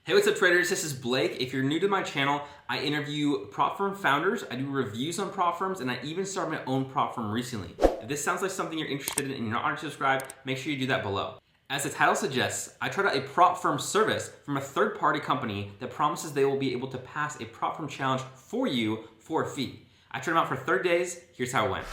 Hey, what's up traders? This is Blake. If you're new to my channel, I interview prop firm founders, I do reviews on prop firms, and I even started my own prop firm recently. If this sounds like something you're interested in and you're not already subscribed, make sure you do that below. As the title suggests, I tried out a prop firm service from a third-party company that promises they will be able to pass a prop firm challenge for you for a fee. I tried them out for 30 days. Here's how it went.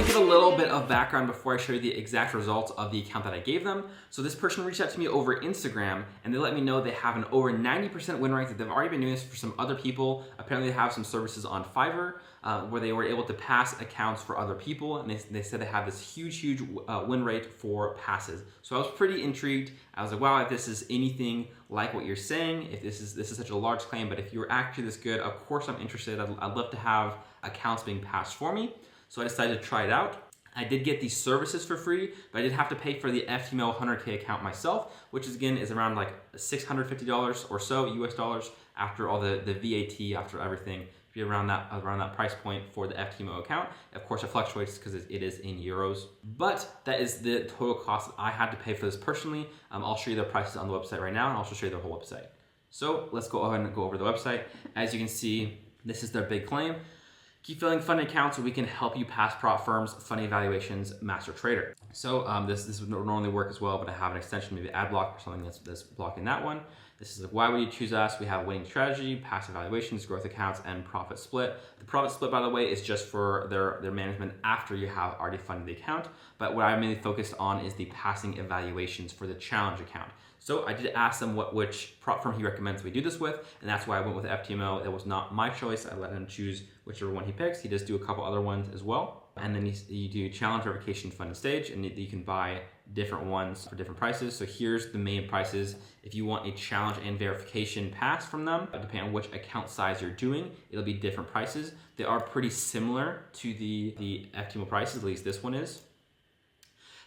Give a little bit of background before I show you the exact results of the account that I gave them. So this person reached out to me over Instagram and they let me know they have an over 90% win rate, that they've already been doing this for some other people. Apparently they have some services on Fiverr where they were able to pass accounts for other people, and they said they have this huge win rate for passes. So I was pretty intrigued. I was like, wow, if this is anything like what you're saying, if this is such a large claim, but if you're actually this good, of course I'm interested. I'd love to have accounts being passed for me. So I decided to try it out. I did get these services for free, but I did have to pay for the FTMO 100K account myself, which is around like $650 or so US dollars after all the VAT, after everything. Be around that price point for the FTMO account. Of course, it fluctuates because it is in euros, but that is the total cost that I had to pay for this personally. I'll show you the prices on the website right now, and I'll also show you their whole website. So let's go ahead and go over the website. As you can see, this is their big claim. Keep filling funding accounts so we can help you pass prop firms, funding evaluations, Master Trader. So this would normally work as well, but I have an extension, maybe ad block or something that's blocking that one. This is like, why would you choose us? We have winning strategy, pass evaluations, growth accounts, and profit split. The profit split, by the way, is just for their management after you have already funded the account. But what I mainly focused on is the passing evaluations for the challenge account. So I did ask them which prop firm he recommends we do this with, and that's why I went with FTMO. That was not my choice. I let him choose whichever one he picks. He does do a couple other ones as well. And then you do challenge, verification, fund, and stage, and you can buy different ones for different prices. So here's the main prices. If you want a challenge and verification pass from them, depending on which account size you're doing, it'll be different prices. They are pretty similar to the FTMO prices, at least this one is.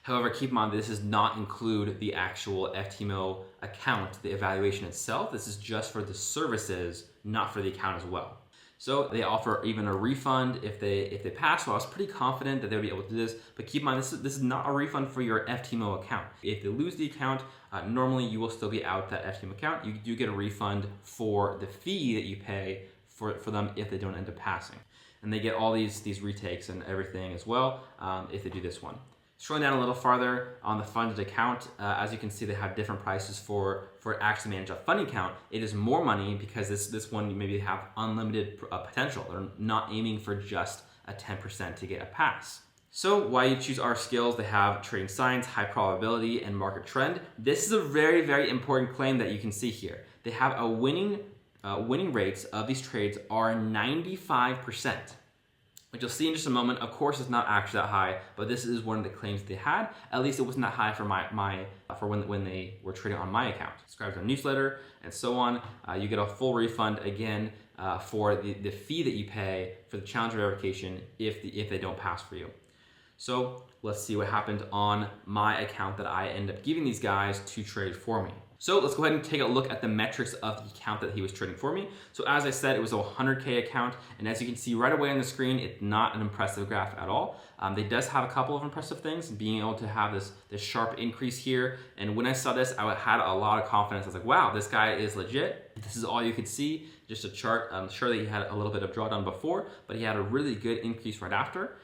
However, keep in mind, this does not include the actual FTMO account, the evaluation itself. This is just for the services, not for the account as well. So they offer even a refund if they pass. So I was pretty confident that they would be able to do this. But keep in mind, this is not a refund for your FTMO account. If they lose the account, normally you will still be out that FTMO account. You do get a refund for the fee that you pay for them if they don't end up passing. And they get all these retakes and everything as well if they do this one. Scrolling down a little farther on the funded account, as you can see, they have different prices for actually manage a funding account. It is more money because this one you maybe have unlimited potential. They're not aiming for just a 10% to get a pass. So why you choose our skills? They have trading science, high probability, and market trend. This is a very important claim that you can see here. They have a winning rates of these trades are 95%. Which you'll see in just a moment. Of course, it's not actually that high, but this is one of the claims they had. At least it wasn't that high for when they were trading on my account. Subscribe to our newsletter and so on. You get a full refund again for the fee that you pay for the challenge verification if they don't pass for you. So let's see what happened on my account that I end up giving these guys to trade for me. So let's go ahead and take a look at the metrics of the account that he was trading for me. So as I said, it was a 100K account, and as you can see right away on the screen, it's not an impressive graph at all. It does have a couple of impressive things, being able to have this sharp increase here. And when I saw this, I had a lot of confidence. I was like, wow, this guy is legit. This is all you could see, just a chart. I'm sure that he had a little bit of drawdown before, but he had a really good increase right after.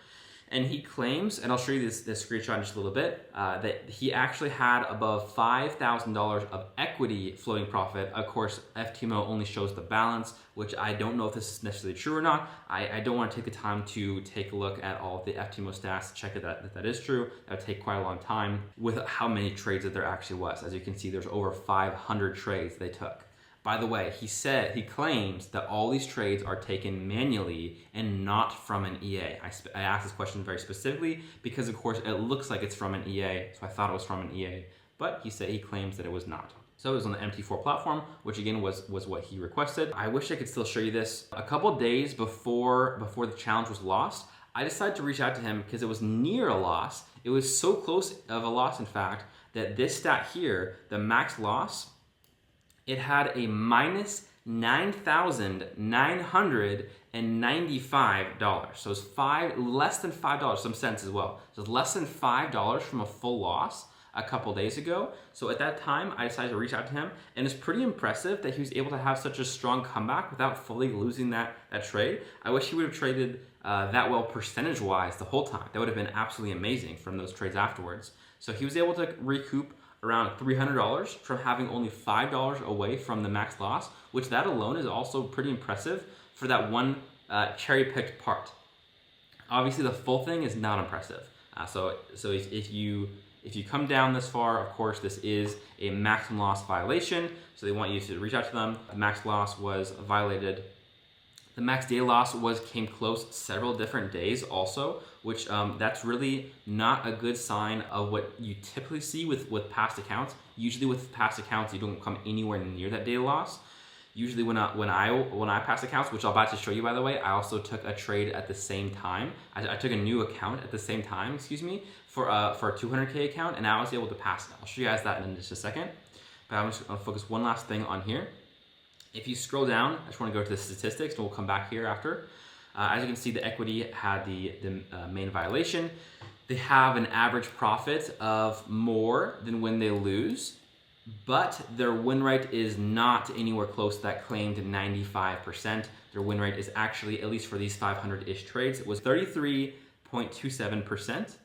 And he claims, and I'll show you this screenshot in just a little bit, that he actually had above $5,000 of equity floating profit. Of course, FTMO only shows the balance, which I don't know if this is necessarily true or not. I don't want to take the time to take a look at all of the FTMO stats to check if that is true. That would take quite a long time with how many trades that there actually was. As you can see, there's over 500 trades they took. By the way, he claims that all these trades are taken manually and not from an EA. I asked this question very specifically because, of course, it looks like it's from an EA, so I thought it was from an EA, but he claims that it was not. So it was on the MT4 platform, which again was what he requested. I wish I could still show you this. A couple days before the challenge was lost, I decided to reach out to him because it was near a loss. It was so close of a loss, in fact, that this stat here, the max loss, it had a minus 9,900 So it's less than $5, some cents as well. So it's less than $5 from a full loss a couple days ago. So at that time, I decided to reach out to him, and it's pretty impressive that he was able to have such a strong comeback without fully losing that trade. I wish he would have traded that well percentage-wise the whole time. That would have been absolutely amazing from those trades afterwards. So he was able to recoup around $300 from having only $5 away from the max loss, which that alone is also pretty impressive for that one cherry-picked part. Obviously, the full thing is not impressive. So if you come down this far, of course, this is a maximum loss violation. So they want you to reach out to them. The max loss was violated. The max day loss came close several different days also, which that's really not a good sign of what you typically see with past accounts. Usually with past accounts, you don't come anywhere near that day loss. Usually when I pass accounts, which I'm about to show you by the way, I also took a trade at the same time. I took a new account at the same time, for a 200K account, and I was able to pass it. I'll show you guys that in just a second. But I'm just gonna focus one last thing on here. If you scroll down, I just wanna go to the statistics, and we'll come back here after. As you can see, the equity had the main violation. They have an average profit of more than when they lose, but their win rate is not anywhere close to that claimed 95%. Their win rate is actually, at least for these 500-ish trades, it was 33.27%,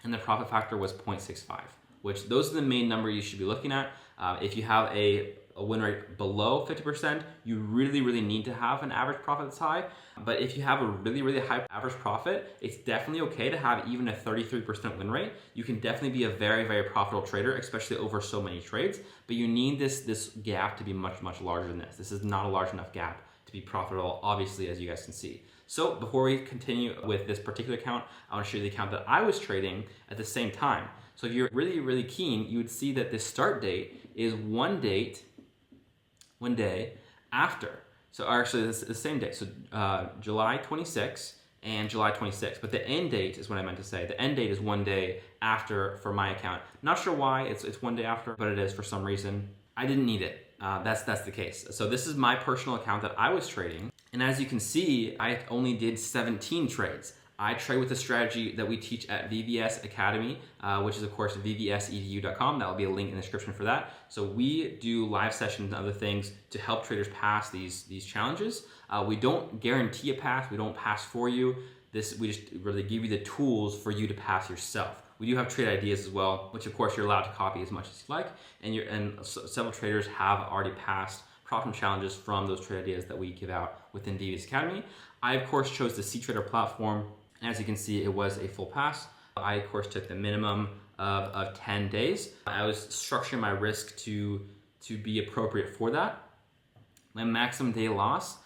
and the profit factor was 0.65, which those are the main numbers you should be looking at. If you have a win rate below 50%, you really need to have an average profit that's high. But if you have a really high average profit, it's definitely okay to have even a 33% win rate. You can definitely be a very profitable trader, especially over so many trades. But you need this gap to be much larger than this. This is not a large enough gap to be profitable, obviously, as you guys can see. So before we continue with this particular account, I want to show you the account that I was trading at the same time. So if you're really keen, you would see that the start date is one day after. So actually, it's the same day. So July 26th and July 26th. But the end date is what I meant to say. The end date is one day after for my account. Not sure why it's one day after, but it is for some reason. I didn't need it. That's the case. So this is my personal account that I was trading. And as you can see, I only did 17 trades. I trade with the strategy that we teach at VVS Academy, which is of course vvsedu.com. That will be a link in the description for that. So we do live sessions and other things to help traders pass these challenges. We don't guarantee a pass. We don't pass for you. We just really give you the tools for you to pass yourself. We do have trade ideas as well, which of course you're allowed to copy as much as you like. And several traders have already passed problem challenges from those trade ideas that we give out within VVS Academy. I of course chose the C-Trader platform. As you can see, it was a full pass. I, of course, took the minimum of 10 days. I was structuring my risk to be appropriate for that. My maximum day loss,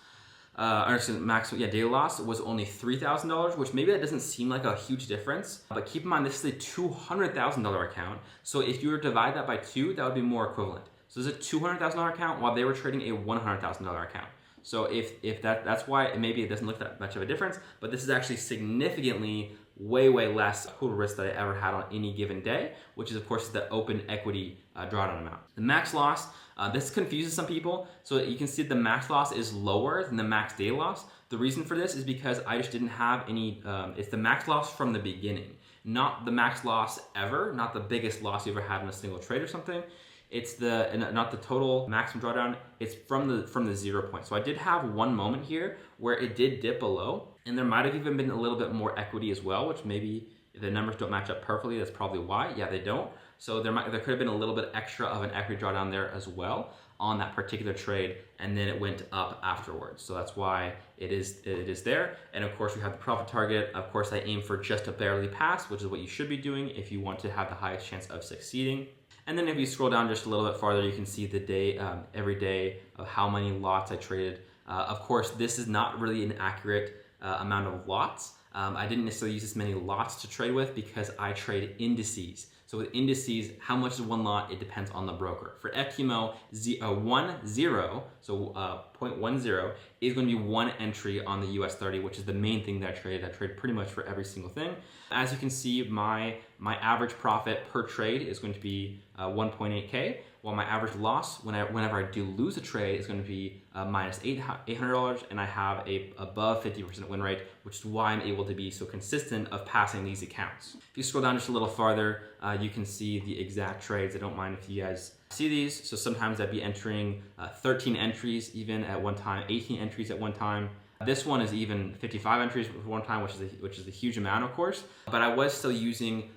day loss was only $3,000, which maybe that doesn't seem like a huge difference. But keep in mind, this is a $200,000 account. So if you were to divide that by 2, that would be more equivalent. So this is a $200,000 account while they were trading a $100,000 account. So if that's why maybe it doesn't look that much of a difference, but this is actually significantly way less total risk that I ever had on any given day, which is of course the open equity drawdown amount. The max loss, this confuses some people. So you can see the max loss is lower than the max day loss. The reason for this is because I just didn't have any, it's the max loss from the beginning, not the max loss ever, not the biggest loss you ever had in a single trade or something. It's not the total maximum drawdown, it's from the 0 point. So I did have one moment here where it did dip below, and there might have even been a little bit more equity as well, which maybe if the numbers don't match up perfectly, that's probably why. Yeah, they don't. So there could have been a little bit extra of an equity drawdown there as well on that particular trade, and then it went up afterwards. So that's why it is there. And of course we have the profit target. Of course I aim for just a barely pass, which is what you should be doing if you want to have the highest chance of succeeding. And then if you scroll down just a little bit farther, you can see the day, every day of how many lots I traded. Of course, this is not really an accurate amount of lots. I didn't necessarily use this many lots to trade with because I trade indices. So So with indices, how much is one lot? It depends on the broker. For FTMO, 0.10 is going to be one entry on the US 30, which is the main thing that I trade. I trade pretty much for every single thing. As you can see, my average profit per trade is going to be 1.8K, while my average loss whenever I do lose a trade is going to be minus $800, and I have a above 50% win rate, which is why I'm able to be so consistent of passing these accounts. If you scroll down just a little farther, you can see the exact trades. I don't mind if you guys see these. So sometimes I'd be entering 13 entries even at one time, 18 entries at one time. This one is even 55 entries at one time, which is a huge amount, of course. But I was still using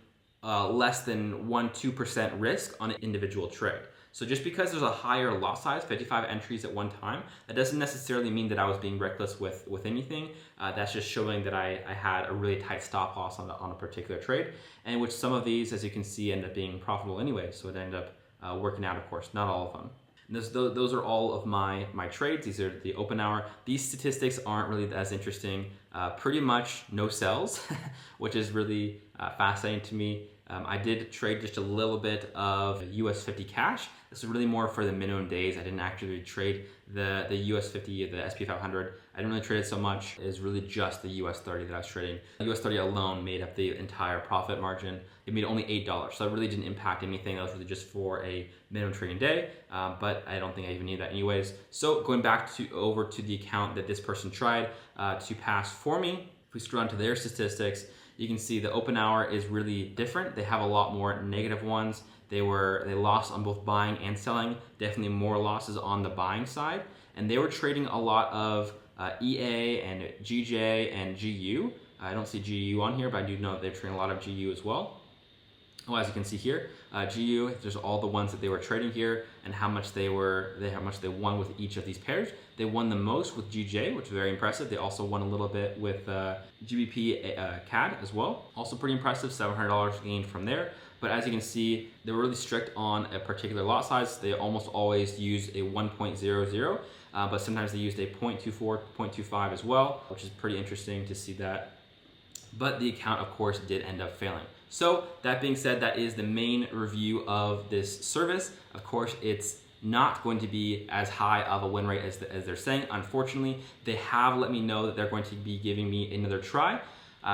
less than 1-2% risk on an individual trade. So just because there's a higher lot size, 55 entries at one time, that doesn't necessarily mean that I was being reckless with anything. That's just showing that I had a really tight stop loss on a particular trade, and which some of these, as you can see, end up being profitable anyway. So it ended up working out, of course, not all of them. Those are all of my trades. These are the open hour. These statistics aren't really as interesting. Pretty much no sells, which is really fascinating to me. I did trade just a little bit of US 50 cash. This is really more for the minimum days. I didn't actually trade the US 50, the SP 500. I didn't really trade it so much. It was really just the US 30 that I was trading. The US 30 alone made up the entire profit margin. It made only $8, so it really didn't impact anything. That was really just for a minimum trading day, but I don't think I even need that anyways. So going back over to the account that this person tried to pass for me, if we scroll down to their statistics, you can see the open hour is really different. They have a lot more negative ones. They lost on both buying and selling. Definitely more losses on the buying side. And they were trading a lot of EA and GJ and GU. I don't see GU on here, but I do know that they're trading a lot of GU as well. Well, as you can see here, GU, there's all the ones that they were trading here and how much they won with each of these pairs. They won the most with GJ, which is very impressive. They also won a little bit with GBP CAD as well. Also pretty impressive, $700 gained from there. But as you can see, they were really strict on a particular lot size. They almost always use a 1.00, but sometimes they used a 0.24, 0.25 as well, which is pretty interesting to see that. But the account, of course, did end up failing. So that being said, that is the main review of this service. Of course, it's not going to be as high of a win rate as they're saying. Unfortunately, they have let me know that they're going to be giving me another try.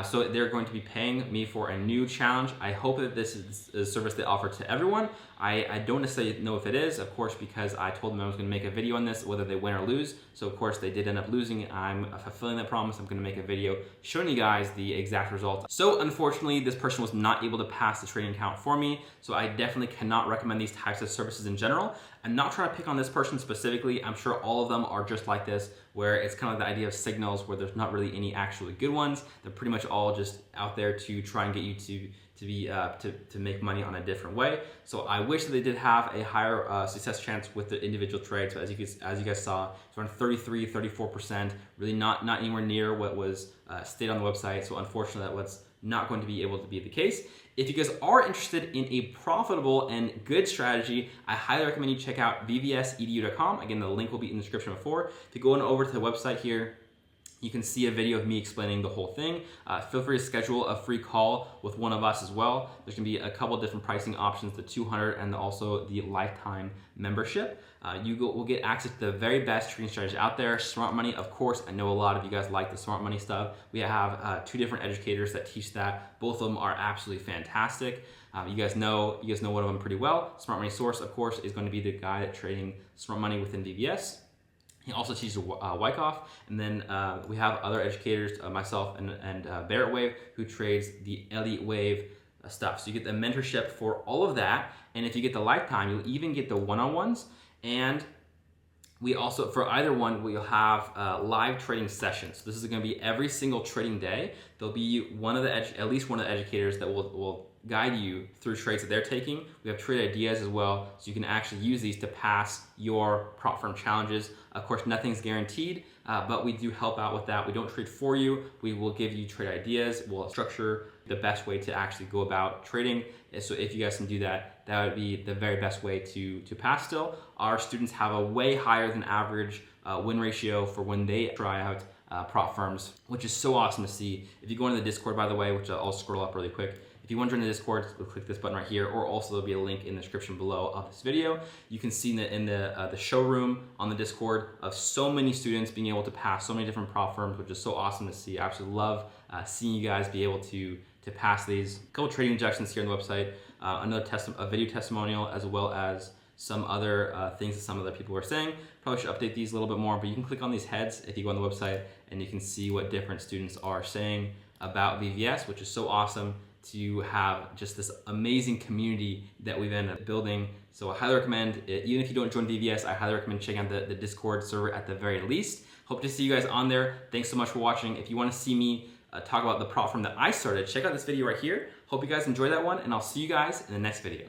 So they're going to be paying me for a new challenge. I hope that this is a service they offer to everyone. I don't necessarily know if it is, of course, because I told them I was going to make a video on this, whether they win or lose. So of course they did end up losing. I'm fulfilling that promise. I'm going to make a video showing you guys the exact result. So unfortunately, this person was not able to pass the trading account for me. So I definitely cannot recommend these types of services in general. I'm not trying to pick on this person specifically. I'm sure all of them are just like this, where it's kind of like the idea of signals where there's not really any actually good ones. They're pretty much all just out there to try and get you to make money on a different way. So I wish that they did have a higher success chance with the individual trades, but as you guys saw, it's around 33-34%, really not anywhere near what was stated on the website. So unfortunately, that was not going to be able to be the case. If you guys are interested in a profitable and good strategy, I highly recommend you check out vvsedu.com. Again, the link will be in the description before. If you go on over to the website here, you can see a video of me explaining the whole thing. Feel free to schedule a free call with one of us as well. There's gonna be a couple different pricing options, the 200 and also the lifetime membership. You will get access to the very best trading strategies out there. Smart money, of course, I know a lot of you guys like the smart money stuff. We have 2 different educators that teach that. Both of them are absolutely fantastic. You guys know one of them pretty well. Smart Money Source, of course, is going to be the guy that's trading smart money within VBS. He also teaches Wyckoff, and then we have other educators, myself and Barrett Wave, who trades the Elite Wave stuff. So you get the mentorship for all of that, and if you get the lifetime, you'll even get the one-on-ones, and we also, for either one, we'll have live trading sessions. So this is going to be every single trading day. There'll be at least one of the educators that will guide you through trades that they're taking. We have trade ideas as well, so you can actually use these to pass your prop firm challenges. Of course, nothing's guaranteed, but we do help out with that. We don't trade for you. We will give you trade ideas. We'll structure the best way to actually go about trading. So if you guys can do that, that would be the very best way to pass still. Our students have a way higher than average win ratio for when they try out prop firms, which is so awesome to see. If you go into the Discord, by the way, which I'll scroll up really quick, If you want to join the Discord, click this button right here, or also there'll be a link in the description below of this video. You can see in the showroom on the Discord of so many students being able to pass so many different prop firms, which is so awesome to see. I absolutely love seeing you guys be able to pass these. A couple trading injections here on the website, a video testimonial, as well as some other things that some other people were saying. Probably should update these a little bit more, but you can click on these heads if you go on the website and you can see what different students are saying about VVS, which is so awesome to have just this amazing community that we've ended up building. So I highly recommend it. Even if you don't join VVS, I highly recommend checking out the Discord server at the very least. Hope to see you guys on there. Thanks so much for watching. If you want to see me talk about the prop firm that I started, check out this video right here. Hope you guys enjoyed that one, and I'll see you guys in the next video.